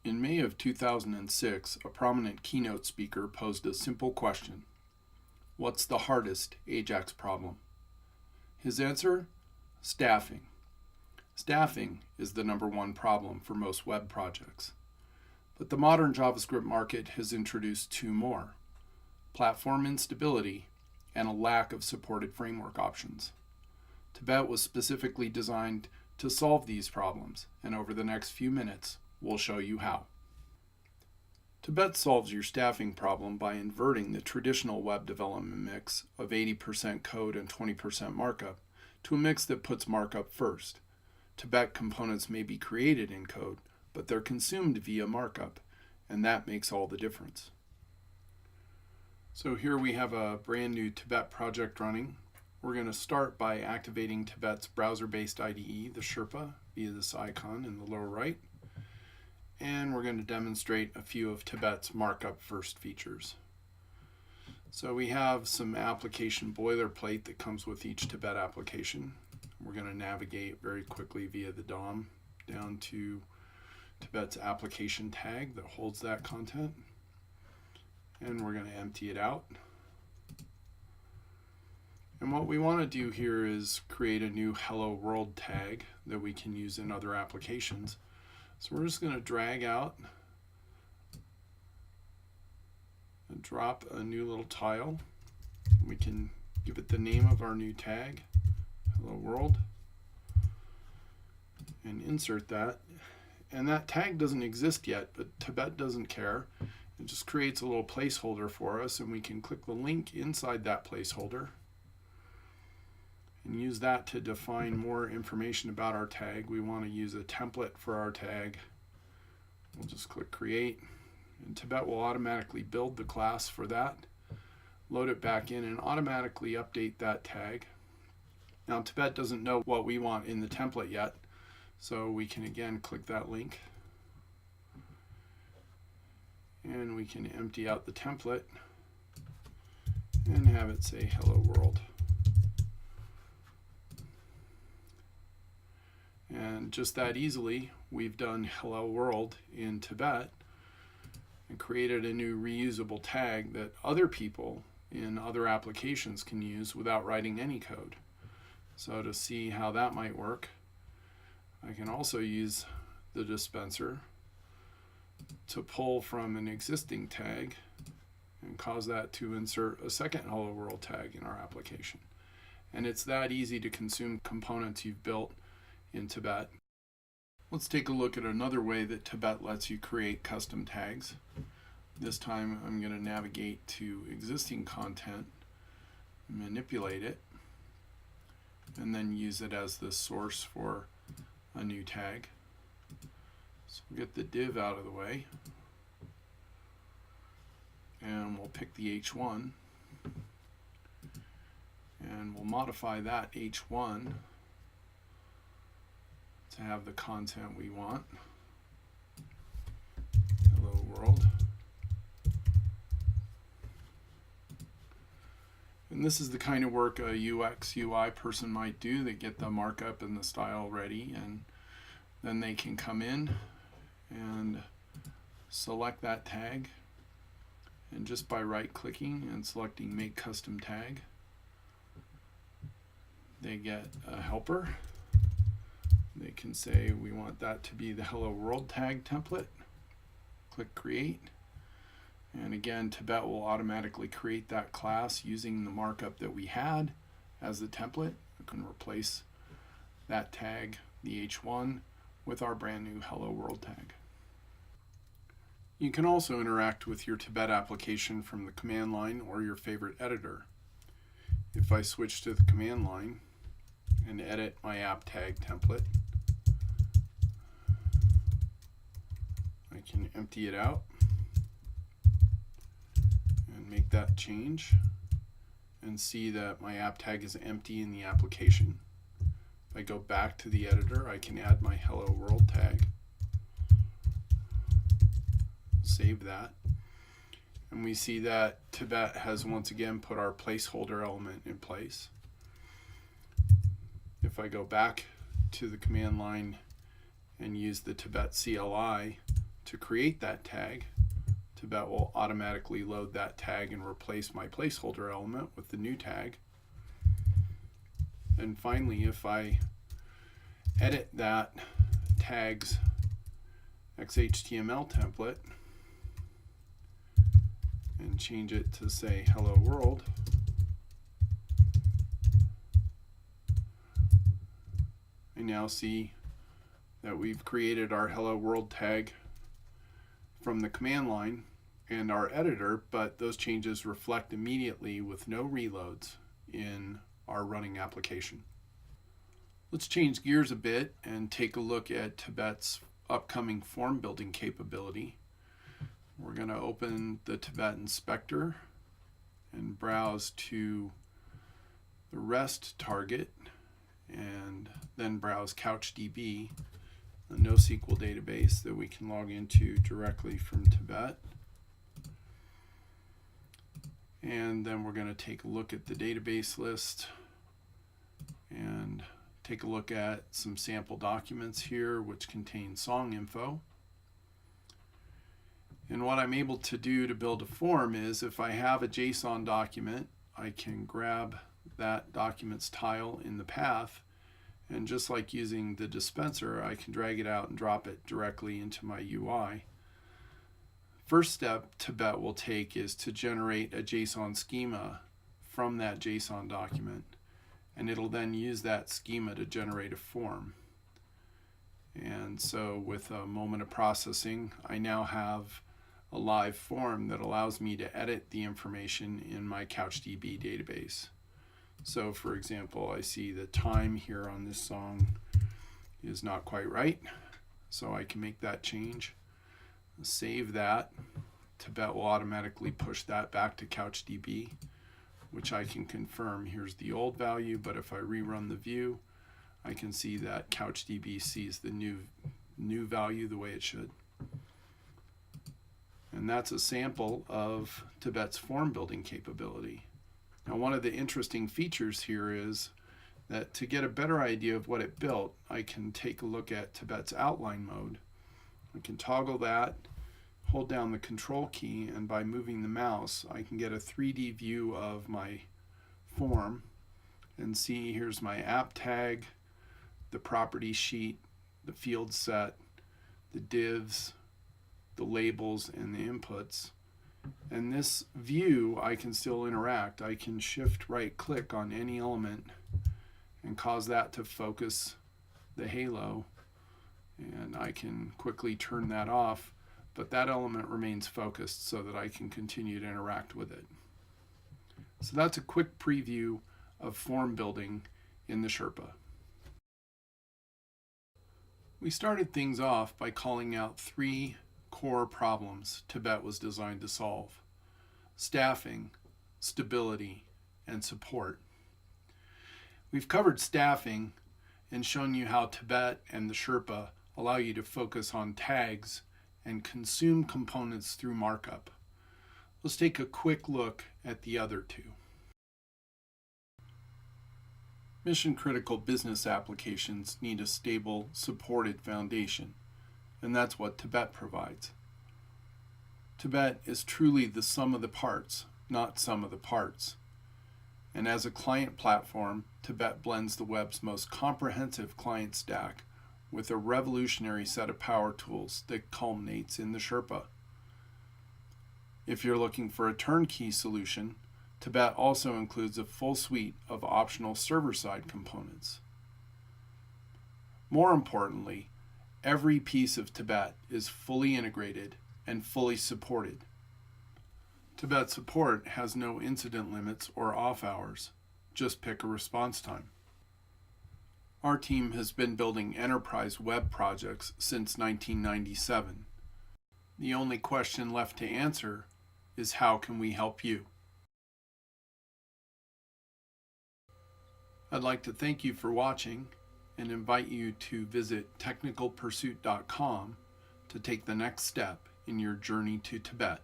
In May of 2006, a prominent keynote speaker posed a simple question: what's the hardest AJAX problem? His answer? Staffing. Staffing is the #1 problem for most web projects. But the modern JavaScript market has introduced two more: platform instability and a lack of supported framework options. TIBET was specifically designed to solve these problems, and over the next few minutes, we'll show you how. TIBET solves your staffing problem by inverting the traditional web development mix of 80% code and 20% markup to a mix that puts markup first. TIBET components may be created in code, but they're consumed via markup, and that makes all the difference. So here we have a brand new TIBET project running. We're going to start by activating TIBET's browser-based IDE, the Sherpa, via this icon in the lower right. And we're going to demonstrate a few of TIBET's markup first features. So we have some application boilerplate that comes with each TIBET application. We're going to navigate very quickly via the DOM down to TIBET's application tag that holds that content. And we're going to empty it out. And what we want to do here is create a new Hello World tag that we can use in other applications. So we're just going to drag out and drop a new little tile. We can give it the name of our new tag, Hello World, and insert that. And that tag doesn't exist yet, but TIBET doesn't care. It just creates a little placeholder for us, and we can click the link inside that placeholder and use that to define more information about our tag. We want to use a template for our tag. We'll just click create, and TIBET will automatically build the class for that, load it back in, and automatically update that tag. Now TIBET doesn't know what we want in the template yet, so we can again click that link, and we can empty out the template and have it say Hello World. And just that easily, we've done Hello World in TIBET and created a new reusable tag that other people in other applications can use without writing any code. So to see how that might work, I can also use the dispenser to pull from an existing tag and cause that to insert a second Hello World tag in our application. And it's that easy to consume components you've built in TIBET. Let's take a look at another way that TIBET lets you create custom tags. This time I'm going to navigate to existing content, manipulate it, and then use it as the source for a new tag. So we'll get the div out of the way, and we'll pick the H1, and we'll modify that H1 to have the content we want. Hello World. And this is the kind of work a UX UI person might do. They get the markup and the style ready, and then they can come in and select that tag, and just by right clicking and selecting Make Custom Tag, they get a helper. They can say we want that to be the Hello World tag template. Click Create, and again TIBET will automatically create that class using the markup that we had as the template. We can replace that tag, the H1, with our brand new Hello World tag. You can also interact with your TIBET application from the command line or your favorite editor. If I switch to the command line and edit my app tag template, I can empty it out and make that change and see that my app tag is empty in the application. If I go back to the editor, I can add my Hello World tag, save that, and we see that TIBET has once again put our placeholder element in place. If I go back to the command line and use the TIBET CLI to create that tag, Tibet will automatically load that tag and replace my placeholder element with the new tag. And finally, if I edit that tag's XHTML template and change it to say hello world, I now see that we've created our hello world tag from the command line and our editor, but those changes reflect immediately with no reloads in our running application. Let's change gears a bit and take a look at TIBET's upcoming form building capability. We're going to open the TIBET Inspector and browse to the REST target and then browse CouchDB, a NoSQL database that we can log into directly from TIBET. And then we're going to take a look at the database list and take a look at some sample documents here which contain song info. And what I'm able to do to build a form is, if I have a JSON document, I can grab that document's tile in the path, and just like using the dispenser, I can drag it out and drop it directly into my UI. First step TIBET will take is to generate a JSON schema from that JSON document, and it'll then use that schema to generate a form. And so with a moment of processing, I now have a live form that allows me to edit the information in my CouchDB database. So for example, I see the time here on this song is not quite right, so I can make that change, save that. TIBET will automatically push that back to CouchDB, which I can confirm here's the old value, but if I rerun the view, I can see that CouchDB sees the new value the way it should. And that's a sample of TIBET's form building capability. Now, one of the interesting features here is that to get a better idea of what it built, I can take a look at TIBET's outline mode. I can toggle that, hold down the control key, and by moving the mouse, I can get a 3D view of my form and see here's my app tag, the property sheet, the field set, the divs, the labels, and the inputs. And this view, I can still interact. I can shift right click on any element and cause that to focus the halo, and I can quickly turn that off, but that element remains focused so that I can continue to interact with it. So that's a quick preview of form building in the Sherpa. We started things off by calling out 3 core problems TIBET was designed to solve: staffing, stability, and support. We've covered staffing and shown you how TIBET and the Sherpa allow you to focus on tags and consume components through markup. Let's take a quick look at the other 2. Mission-critical business applications need a stable, supported foundation, and that's what TIBET provides. TIBET is truly the sum of the parts, not sum of the parts. And as a client platform, TIBET blends the web's most comprehensive client stack with a revolutionary set of power tools that culminates in the Sherpa. If you're looking for a turnkey solution, TIBET also includes a full suite of optional server-side components. More importantly, every piece of TIBET is fully integrated and fully supported. TIBET support has no incident limits or off hours. Just pick a response time. Our team has been building enterprise web projects since 1997. The only question left to answer is, how can we help you? I'd like to thank you for watching and invite you to visit technicalpursuit.com to take the next step in your journey to TIBET.